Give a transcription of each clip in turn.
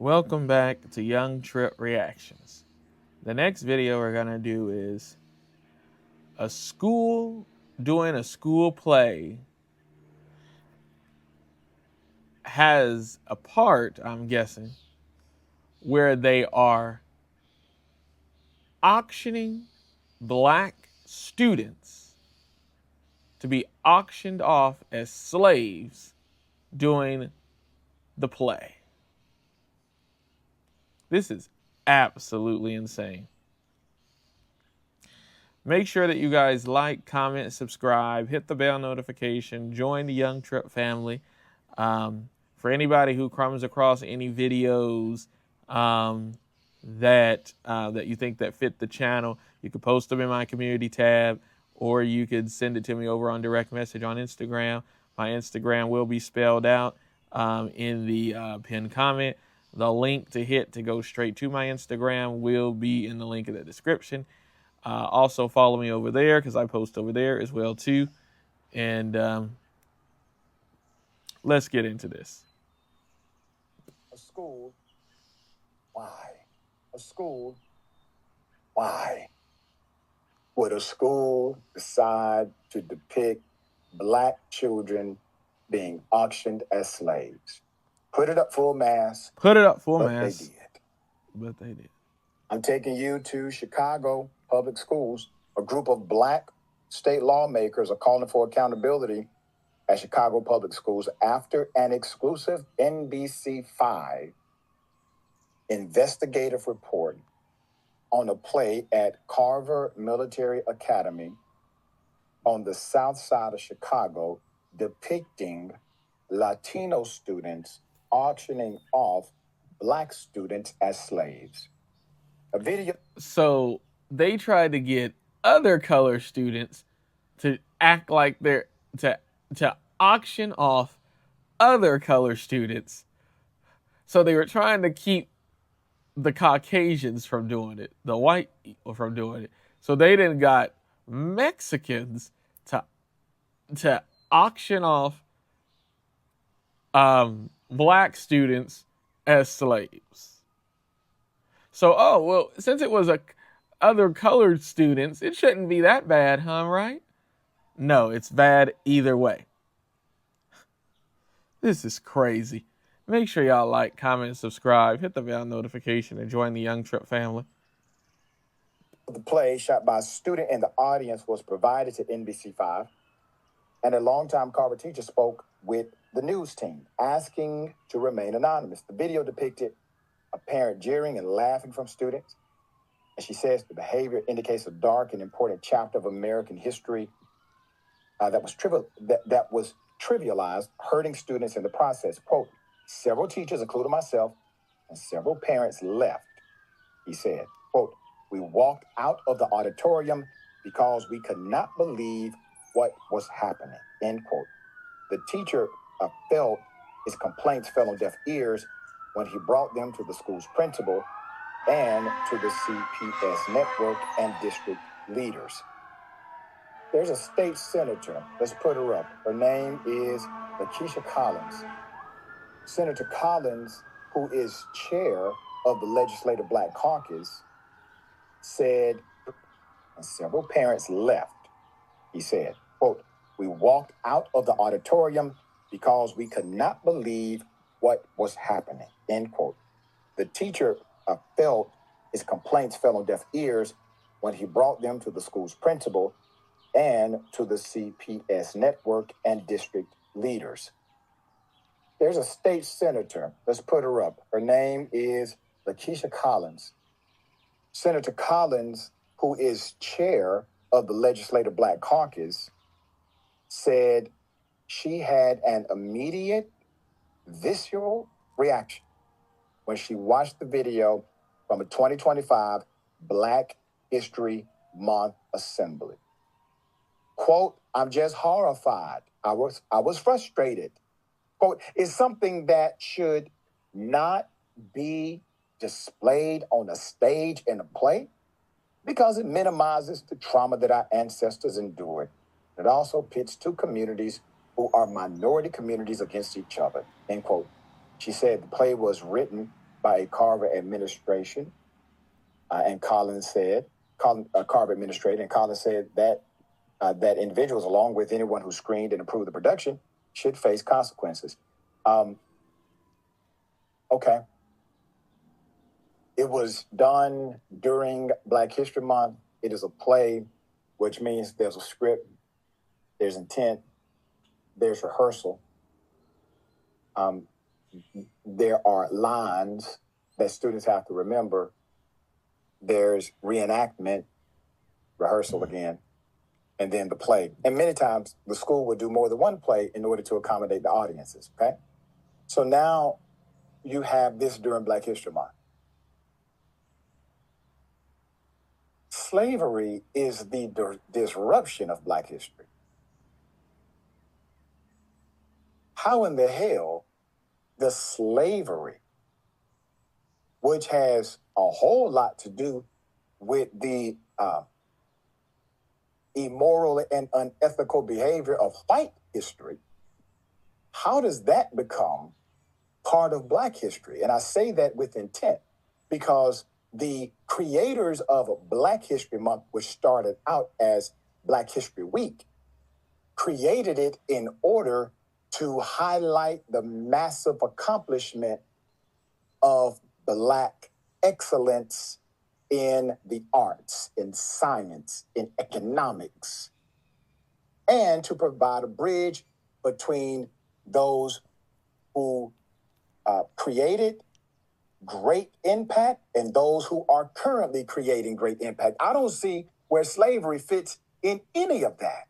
Welcome back to Young Trip Reactions. The next video we're going to do is a school doing a school play has a part, I'm guessing, where they are auctioning black students to be auctioned off as slaves during the play. This is absolutely insane. Make sure that you guys like, comment, subscribe, hit the bell notification, join the Young Trip family. For anybody who comes across any videos that you think that fit the channel, you could post them in my community tab, or you could send it to me over on direct message on Instagram. My Instagram will be spelled out in the pinned comment. The link to hit to go straight to my Instagram will be in the link in the description. Also follow me over there because I post over there as well too. And let's get into this. A school, why? A school, why? Would a school decide to depict black children being auctioned as slaves? Put it up full mass. Put it up full but mass. They did. But they did. I'm taking you to Chicago public schools. A group of black state lawmakers are calling for accountability at Chicago public schools after an exclusive NBC5 investigative report on a play at Carver Military Academy on the south side of Chicago depicting Latino students auctioning off black students as slaves. A video. So they tried to get other color students to act like they're to auction off other color students. So they were trying to keep the Caucasians from doing it, the white people from doing it. So they then got Mexicans to auction off black students as slaves. So, oh, well, since it was other colored students, it shouldn't be that bad, huh, right? No, it's bad either way. This is crazy. Make sure y'all like, comment, subscribe, hit the bell notification, and join the Young Trip family. The play, shot by a student in the audience, was provided to NBC5, and a longtime Carver teacher spoke with the news team, asking to remain anonymous. The video depicted a parent jeering and laughing from students, and she says the behavior indicates a dark and important chapter of American history that was trivialized, hurting students in the process. Quote, several teachers, including myself, and several parents left, he said. Quote, we walked out of the auditorium because we could not believe what was happening, end quote. The teacher felt his complaints fell on deaf ears when he brought them to the school's principal and to the CPS network and district leaders. There's a state senator. Let's put her up. Her name is Lakeisha Collins. Senator Collins, who is chair of the Legislative Black Caucus, said, and several parents left, he said, quote, we walked out of the auditorium because we could not believe what was happening, end quote. The teacher felt his complaints fell on deaf ears when he brought them to the school's principal and to the CPS network and district leaders. There's a state senator. Let's put her up. Her name is Lakeisha Collins. Senator Collins, who is chair of the Legislative Black Caucus, said she had an immediate, visceral reaction when she watched the video from a 2025 Black History Month assembly. Quote, I'm just horrified. I was frustrated. Quote, it's something that should not be displayed on a stage in a play because it minimizes the trauma that our ancestors endured. It also pits two communities who are minority communities against each other, end quote. She said the play was written by by a Carver administration, and Collins said, Carver administrator, and Collins said that that individuals, along with anyone who screened and approved the production, should face consequences. Okay. It was done during Black History Month. It is a play, which means there's a script, there's intent, there's rehearsal. There are lines that students have to remember. There's reenactment, rehearsal again, and then the play. And many times the school would do more than one play in order to accommodate the audiences, okay? So now you have this during Black History Month. Slavery is the disruption of Black history. How in the hell does slavery, which has a whole lot to do with the immoral and unethical behavior of white history, how does that become part of Black history? And I say that with intent because the creators of Black History Month, which started out as Black History Week, created it in order to highlight the massive accomplishment of Black excellence in the arts, in science, in economics, and to provide a bridge between those who created great impact and those who are currently creating great impact. I don't see where slavery fits in any of that.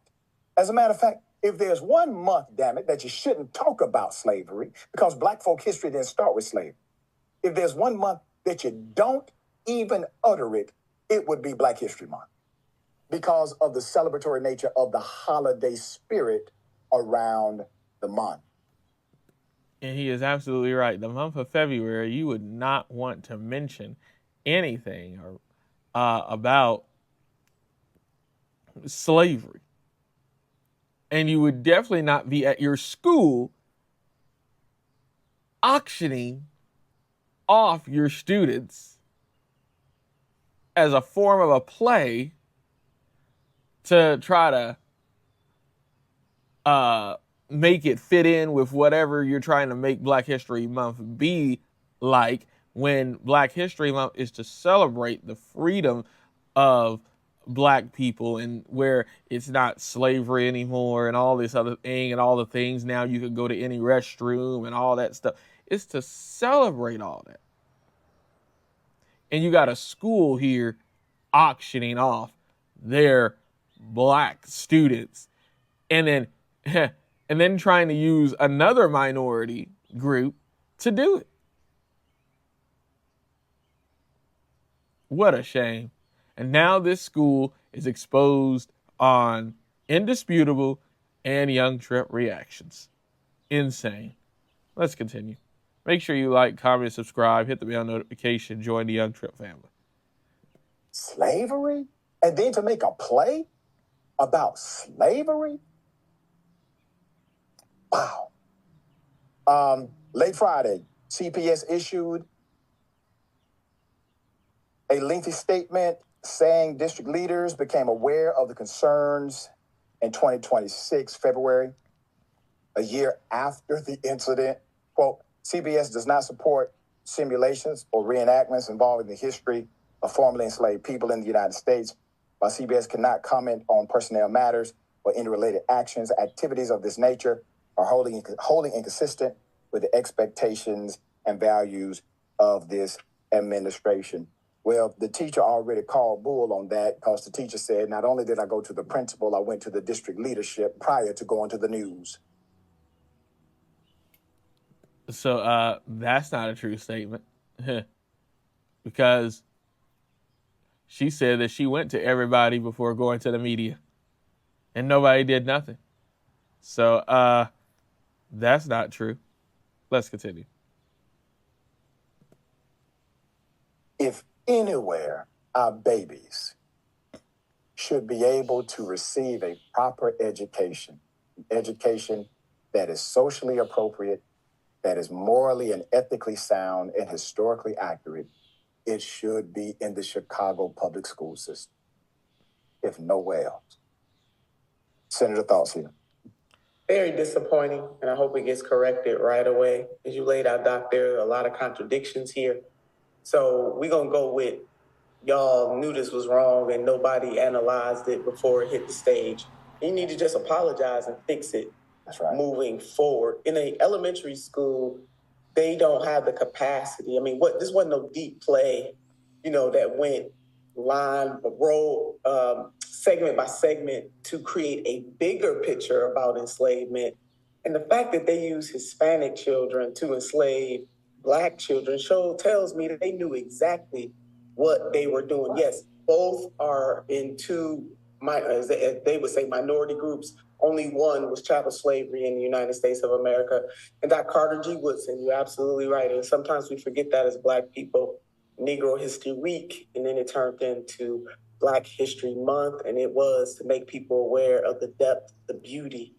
As a matter of fact, if there's one month, damn it, that you shouldn't talk about slavery, because Black folk history didn't start with slavery. If there's one month that you don't even utter it, it would be Black History Month because of the celebratory nature of the holiday spirit around the month. And he is absolutely right. The month of February, you would not want to mention anything or about slavery. And you would definitely not be at your school auctioning off your students as a form of a play to try to make it fit in with whatever you're trying to make Black History Month be like, when Black History Month is to celebrate the freedom of Black people and where it's not slavery anymore and all this other thing and all the things. Now you can go to any restroom and all that stuff. It's to celebrate all that. And you got a school here auctioning off their Black students and then trying to use another minority group to do it. What a shame. And now this school is exposed on Indisputable and Young Trip Reactions. Insane. Let's continue. Make sure you like, comment, subscribe, hit the bell notification, join the Young Trip family. Slavery? And then to make a play about slavery? Wow. Late Friday, CPS issued a lengthy statement saying district leaders became aware of the concerns in 2026, February, a year after the incident. Quote, CPS does not support simulations or reenactments involving the history of formerly enslaved people in the United States. While CPS cannot comment on personnel matters or any related actions, activities of this nature are wholly inconsistent with the expectations and values of this administration. Well, the teacher already called bull on that because the teacher said, not only did I go to the principal, I went to the district leadership prior to going to the news. So that's not a true statement. Because she said that she went to everybody before going to the media. And nobody did nothing. So that's not true. Let's continue. If anywhere our babies should be able to receive a proper education, education that is socially appropriate, that is morally and ethically sound and historically accurate, it should be in the Chicago public school system, if nowhere else. Senator, thoughts here? Very disappointing, and I hope it gets corrected right away. As you laid out, Doc, there are a lot of contradictions here. So we're going to go with y'all knew this was wrong and nobody analyzed it before it hit the stage. You need to just apologize and fix it. That's right. Moving forward. In an elementary school, they don't have the capacity. I mean, this wasn't no deep play, that went segment by segment to create a bigger picture about enslavement. And the fact that they use Hispanic children to enslave Black children tells me that they knew exactly what they were doing. Yes, both are in two, as they would say, minority groups. Only one was chattel slavery in the United States of America. And Dr. Carter G. Woodson, you're absolutely right. And sometimes we forget that as Black people. Negro History Week, and then it turned into Black History Month, and it was to make people aware of the depth, the beauty,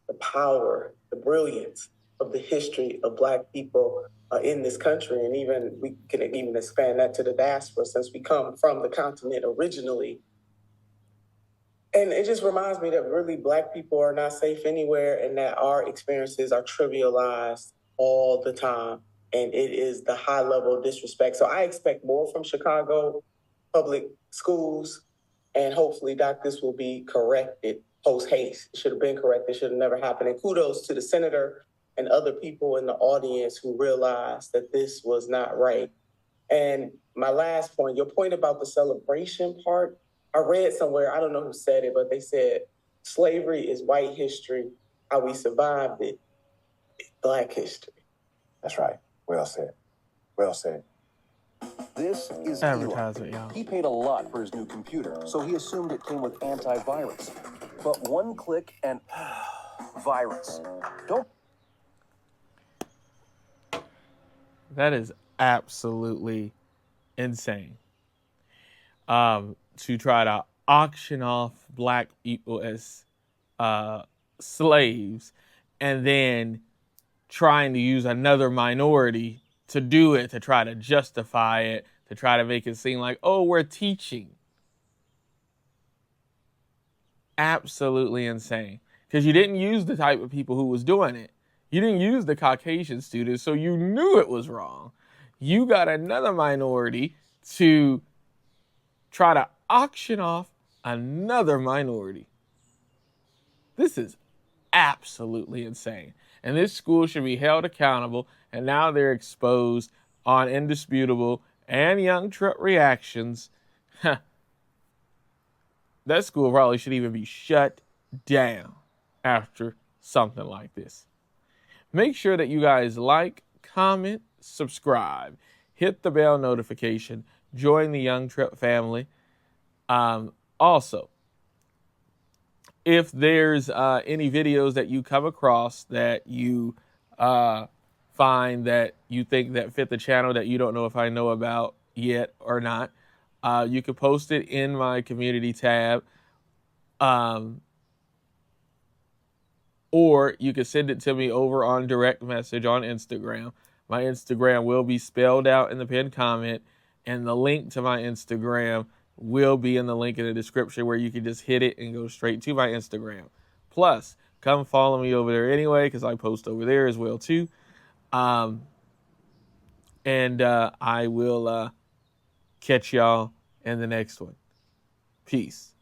the power, the brilliance of the history of Black people in this country. And even we can even expand that to the diaspora, since we come from the continent originally. And it just reminds me that really Black people are not safe anywhere, and that our experiences are trivialized all the time. And it is the high level of disrespect. So I expect more from Chicago public schools, and hopefully, Doc, this will be corrected post haste. It should have been corrected. It should have never happened. And kudos to the senator and other people in the audience who realized that this was not right. And my last point, your point about the celebration part, I read somewhere, I don't know who said it, but they said slavery is white history. How we survived it is Black history. That's right. Well said. Well said. This is advertisement, y'all. He paid a lot for his new computer, so he assumed it came with antivirus. But one click and virus. Don't. That is absolutely insane. To try to auction off Black people as slaves, and then trying to use another minority to do it, to try to justify it, to try to make it seem like, oh, we're teaching. Absolutely insane. Because you didn't use the type of people who was doing it. You didn't use the Caucasian students, so you knew it was wrong. You got another minority to try to auction off another minority. This is absolutely insane. And this school should be held accountable, and now they're exposed on Indisputable and Young Truck Reactions. That school probably should even be shut down after something like this. Make sure that you guys like, comment, subscribe, hit the bell notification, join the Young Truck family. Also, if there's any videos that you come across that you find that you think that fit the channel that you don't know if I know about yet or not, you can post it in my community tab, or you can send it to me over on direct message on Instagram. My Instagram will be spelled out in the pinned comment, and the link to my Instagram will be in the link in the description, where you can just hit it and go straight to my Instagram. Plus, come follow me over there anyway, because I post over there as well too. I will catch y'all in the next one. Peace.